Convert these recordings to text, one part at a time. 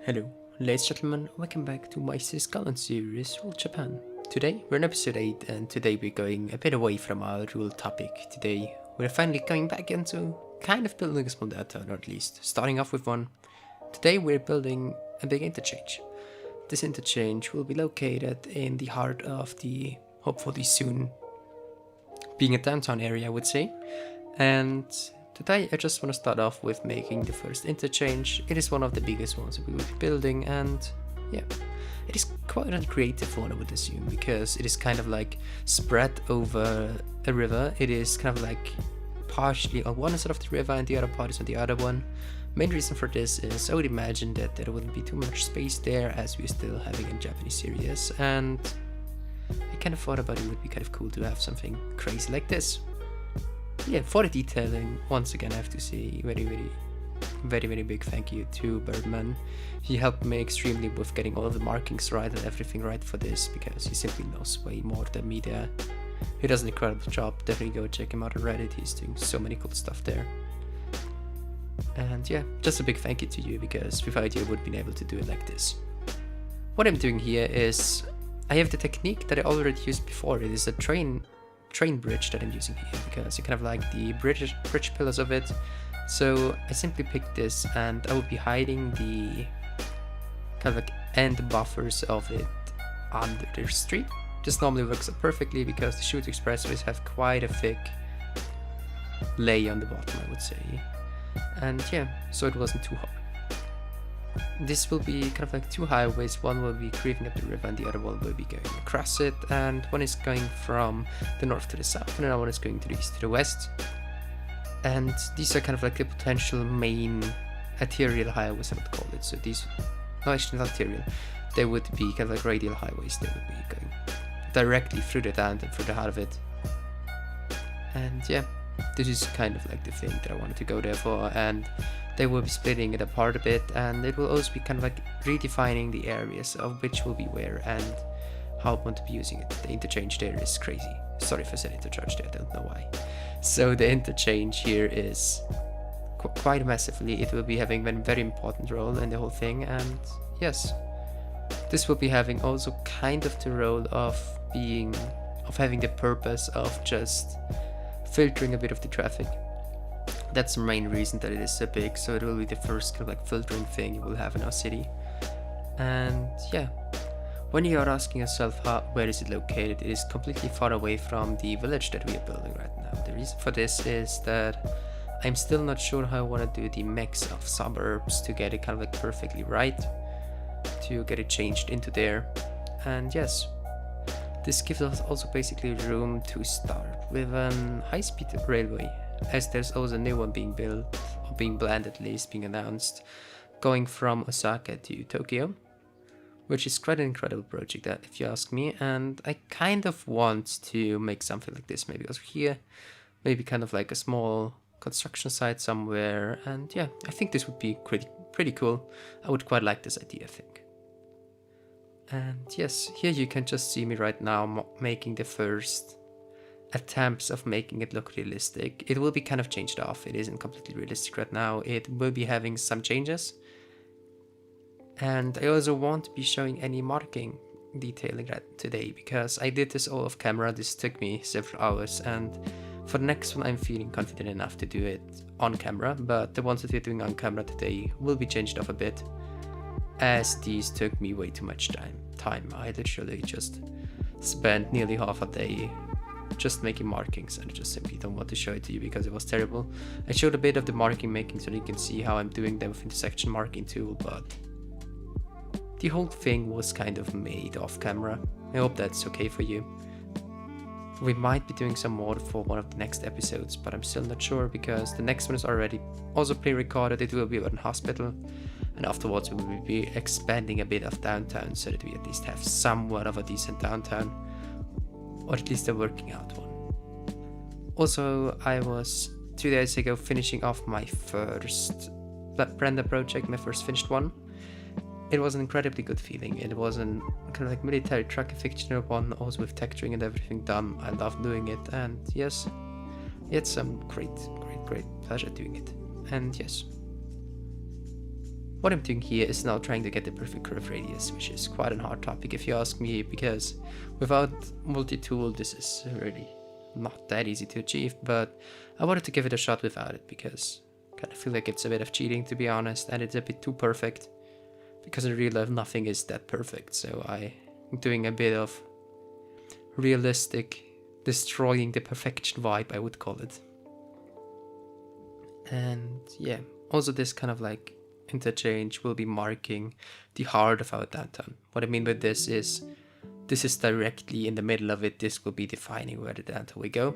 Hello, ladies and gentlemen, welcome back to my Skylines series, Rule Japan. Today we're in episode 8 and today we're going a bit away from our rule topic. Today we're finally going back into kind of building a small downtown, or at least starting off with one. Today we're building a big interchange. This interchange will be located in the heart of the hopefully soon being a downtown area, I would say. And today I just want to start off with making the first interchange. It is one of the biggest ones that we will be building, and yeah, it is quite a creative one, I would assume, because it is kind of like spread over a river. It is kind of like partially on one side of the river and the other part is on the other one. Main reason for this is I would imagine that there wouldn't be too much space there, as we're still having a Japanese series, and I kind of thought about it would be kind of cool to have something crazy like this. Yeah, for the detailing, once again I have to say very big thank you to Birdman. He helped me extremely with getting all of the markings right and everything right for this, because he simply knows way more than me there. He does an incredible job. Definitely go check him out on Reddit. He's doing so many cool stuff there. And yeah, just a big thank you to you, because without you I wouldn't been able to do it like this. What I'm doing here is I have the technique that I already used before. It is a train bridge that I'm using here, because you kind of like the bridge pillars of it. So I simply picked this and I will be hiding the kind of like end buffers of it under the street. This normally works perfectly because the shoot expressways have quite a thick lay on the bottom, I would say. And yeah, so it wasn't too hard. This will be kind of like two highways. One will be creeping up the river and the other one will be going across it, and one is going from the north to the south and another one is going to the east to the west. And these are kind of like the potential main arterial highways, I would call it. So these, no, actually not arterial, they would be kind of like radial highways. They would be going directly through the town and through the heart of it. And yeah, this is kind of like the thing that I wanted to go there for, and they will be splitting it apart a bit, and it will also be kind of like redefining the areas of which will be where and how I want to be using it. The interchange there is crazy. Sorry if I said interchange there, I don't know why. So the interchange here is quite massively, it will be having a very important role in the whole thing, and yes, this will be having also kind of the role of having the purpose of just filtering a bit of the traffic. That's the main reason that it is so big, so it will be the first kind of like filtering thing you will have in our city. And yeah, when you are asking yourself where is it located, it is completely far away from the village that we are building right now. The reason for this is that I'm still not sure how I want to do the mix of suburbs to get it kind of like perfectly right, to get it changed into there. And yes, this gives us also basically room to start with an high-speed railway, as there's also a new one being built, or being planned at least, being announced, going from Osaka to Tokyo, which is quite an incredible project, that if you ask me. And I kind of want to make something like this, maybe also here, maybe kind of like a small construction site somewhere. And yeah, I think this would be pretty cool. I would quite like this idea, I think. And yes, here you can just see me right now making the first attempts of making it look realistic. It will be kind of changed off. It isn't completely realistic right now. It will be having some changes. And I also won't be showing any marking detailing today, because I did this all off camera. This took me several hours, and for the next one I'm feeling confident enough to do it on camera, but the ones that we're doing on camera today will be changed off a bit, as these took me way too much time. I literally just spent nearly half a day just making markings, and I just simply don't want to show it to you because it was terrible. I showed a bit of the marking making so you can see how I'm doing them with intersection marking tool, but the whole thing was kind of made off camera. I hope that's okay for you. We might be doing some more for one of the next episodes, but I'm still not sure, because the next one is already also pre-recorded. It will be about a hospital, and afterwards we will be expanding a bit of downtown so that we at least have somewhat of a decent downtown, or at least a working out one. Also, I was 2 days ago finishing off my first render project, my first finished one. It was an incredibly good feeling. It was an kind of like military truck, a fictional one, also with texturing and everything done. I love doing it, and yes, it's some great pleasure doing it. And yes, what I'm doing here is now trying to get the perfect curve radius, which is quite a hard topic if you ask me, because without multi-tool this is really not that easy to achieve, but I wanted to give it a shot without it, because I kind of feel like it's a bit of cheating, to be honest, and it's a bit too perfect, because in real life nothing is that perfect, so I'm doing a bit of realistic, destroying the perfection vibe, I would call it. And yeah, also this kind of like interchange will be marking the heart of our downtown. What I mean by this is directly in the middle of it. This will be defining where the downtown will go,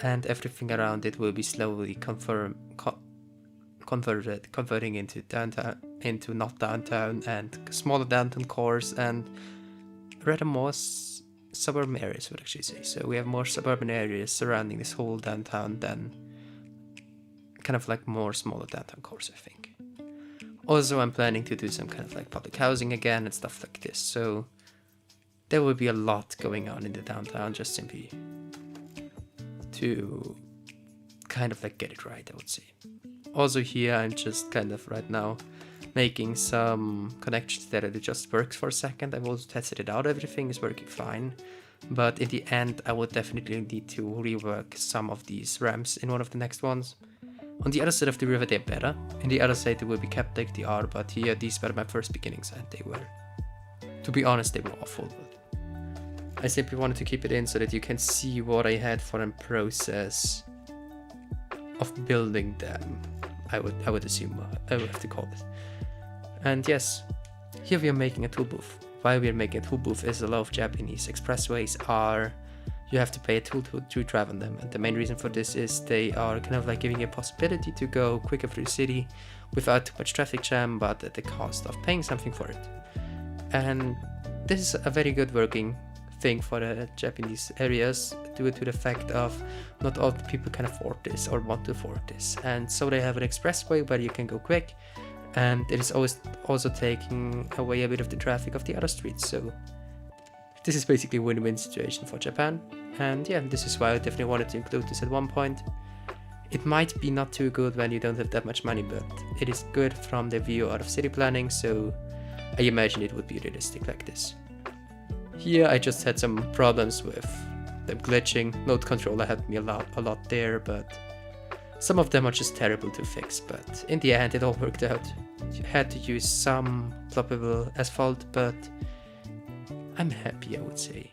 and everything around it will be slowly converting into downtown, into not downtown, and smaller downtown cores, and rather more suburban areas, I would actually say. So we have more suburban areas surrounding this whole downtown than kind of like more smaller downtown cores, I think. Also, I'm planning to do some kind of like public housing again and stuff like this, so there will be a lot going on in the downtown, just simply to kind of like get it right, I would say. Also here, I'm just kind of right now making some connections that it just works for a second. I've also tested it out, everything is working fine, but in the end I would definitely need to rework some of these ramps in one of the next ones. On the other side of the river they're better, in the other side they will be kept like they are, but here these were my first beginnings and they were, to be honest, they were awful. But I simply wanted to keep it in so that you can see what I had for a process of building them, I would assume I would have to call it. And yes, here we are making a tool booth. Why we are making a tool booth is a lot of Japanese expressways are, you have to pay a tool to drive on them, and the main reason for this is they are kind of like giving you a possibility to go quicker through the city without too much traffic jam, but at the cost of paying something for it. And this is a very good working thing for the Japanese areas due to the fact of not all the people can afford this or want to afford this, and so they have an expressway where you can go quick, and it is always also taking away a bit of the traffic of the other streets. So this is basically a win-win situation for Japan. And yeah, this is why I definitely wanted to include this at one point. It might be not too good when you don't have that much money, but it is good from the view out of city planning, so I imagine it would be realistic like this. Here I just had some problems with them glitching. Node controller helped me a lot there, but some of them are just terrible to fix, but in the end it all worked out. You had to use some ploppable asphalt, but I'm happy, I would say.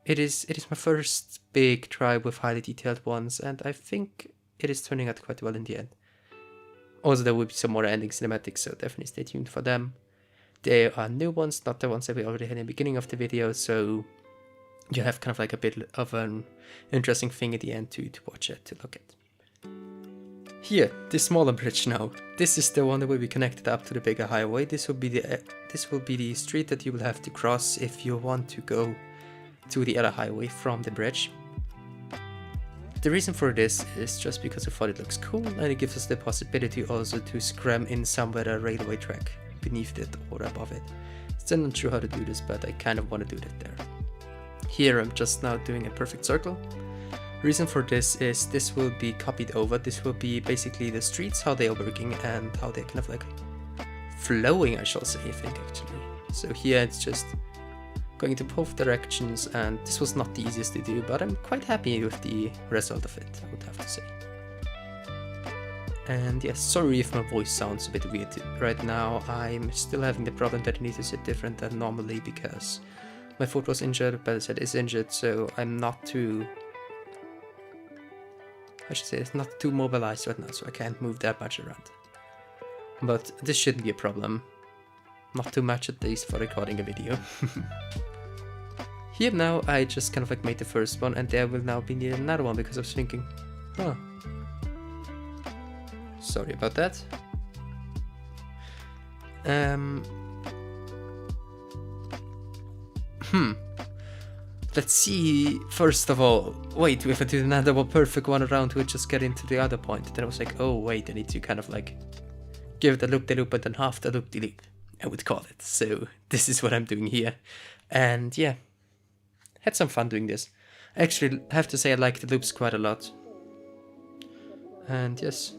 It is my first big try with highly detailed ones, and I think it is turning out quite well in the end. Also, there will be some more ending cinematics, so definitely stay tuned for them. They are new ones, not the ones that we already had in the beginning of the video, so you have kind of like a bit of an interesting thing at the end to watch it, to look at. Here, this smaller bridge now. This is the one that will be connected up to the bigger highway. This will be the street that you will have to cross if you want to go to the other highway from the bridge. The reason for this is just because I thought it looks cool, and it gives us the possibility also to scram in somewhere a railway track beneath it or above it. Still not sure how to do this, but I kind of want to do that there. Here I'm just now doing a perfect circle. Reason for this is this will be copied over. This will be basically the streets, how they are working and how they're kind of like flowing, I shall say, I think actually. So here it's just going into both directions, and this was not the easiest to do, but I'm quite happy with the result of it, I would have to say. And yes, sorry if my voice sounds a bit weird right now. I'm still having the problem that I need to sit different than normally because my foot was injured, but as I said, is injured, so I'm not too, I should say, it's not too mobilized right now, so I can't move that much around. But this shouldn't be a problem. Not too much at least for recording a video. Here now I just kind of like made the first one, and there will now be needed another one because I was thinking, huh. Sorry about that. Let's see, first of all, wait, we have to do another one perfect one around to just get into the other point. Then I was like, oh wait, I need to kind of like give it a loop-de-loop and then half the loop-de-loop, I would call it. So this is what I'm doing here. And yeah, had some fun doing this. Actually, I have to say I like the loops quite a lot. And yes.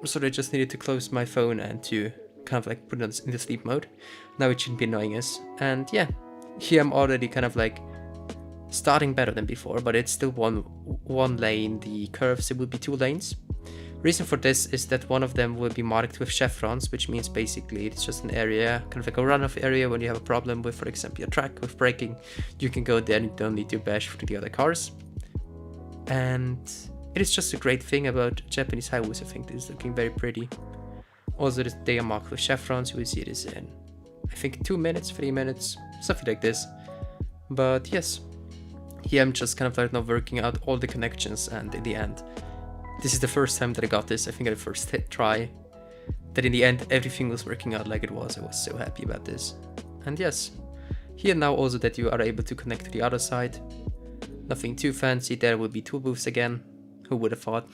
so I just needed to close my phone and to kind of like put it into sleep mode. Now it shouldn't be annoying us. And yeah, here I'm already kind of like starting better than before, but it's still one lane. The curves, it will be 2 lanes. Reason for this is that one of them will be marked with chevrons, which means basically it's just an area, kind of like a runoff area. When you have a problem with, for example, your track with braking, you can go there and you don't need to bash through the other cars. And it is just a great thing about Japanese highways. I think this is looking very pretty. Also, they are marked with chevrons. You will see this in, I think, 2 minutes, 3 minutes, something like this. But yes, here I'm just kind of like now working out all the connections, and in the end, this is the first time that I got this. I think at the first try, that in the end everything was working out like it was. I was so happy about this. And yes, here now also that you are able to connect to the other side. Nothing too fancy. There will be tool booths again. Who would have thought?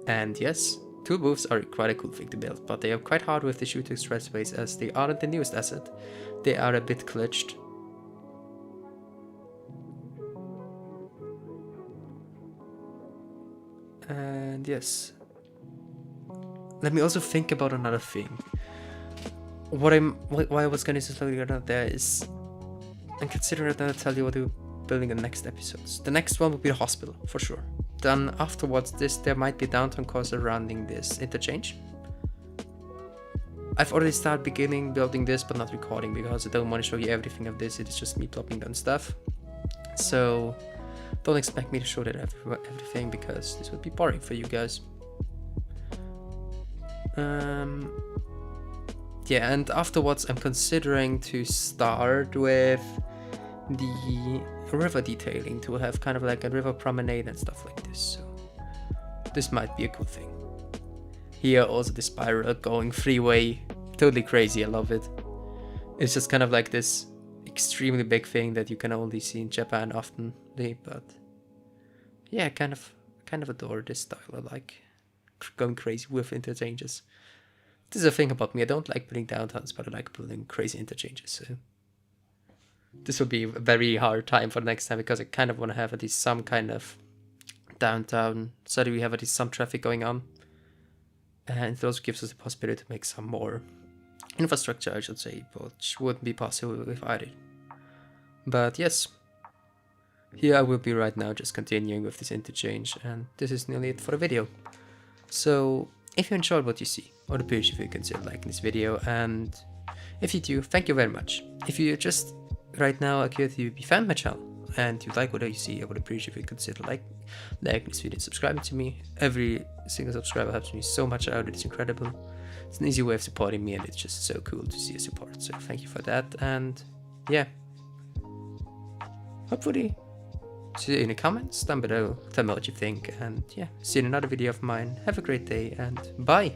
And yes, tool booths are quite a cool thing to build, but they are quite hard with the shooting expressways as they aren't the newest asset. They are a bit glitched. And yes, let me also think about another thing. Why I was going to slowly get out there is, I'm considering that I'll tell you what we're building in the next episodes. The next one will be the hospital, for sure. Then afterwards, there might be a downtown car surrounding this interchange. I've already started building this, but not recording because I don't want to show you everything of this. It is just me plopping down stuff. So don't expect me to show that everything because this would be boring for you guys. Yeah, and afterwards I'm considering to start with the river detailing, to have kind of like a river promenade and stuff like this. So this might be a cool thing. Here also the spiral going freeway, totally crazy, I love it. It's just kind of like this extremely big thing that you can only see in Japan often, but yeah, kind of adore this style. I like going crazy with interchanges. This is a thing about me. I don't like building downtowns, but I like building crazy interchanges. So this will be a very hard time for next time because I kind of want to have at least some kind of downtown so that we have at least some traffic going on. And it also gives us the possibility to make some more infrastructure, I should say, which wouldn't be possible without it. But yes, here I will be right now just continuing with this interchange, and this is nearly it for the video. So if you enjoyed what you see, I would appreciate if you consider liking this video, and if you do, thank you very much. If you just right now are curious if you found my channel and you like what you see, I would appreciate if you consider liking this video and subscribing to me. Every single subscriber helps me so much out, it's incredible. It's an easy way of supporting me, and it's just so cool to see your support, so thank you for that. And yeah, hopefully see you in the comments down below, tell me what you think, and yeah, see you in another video of mine. Have a great day and bye.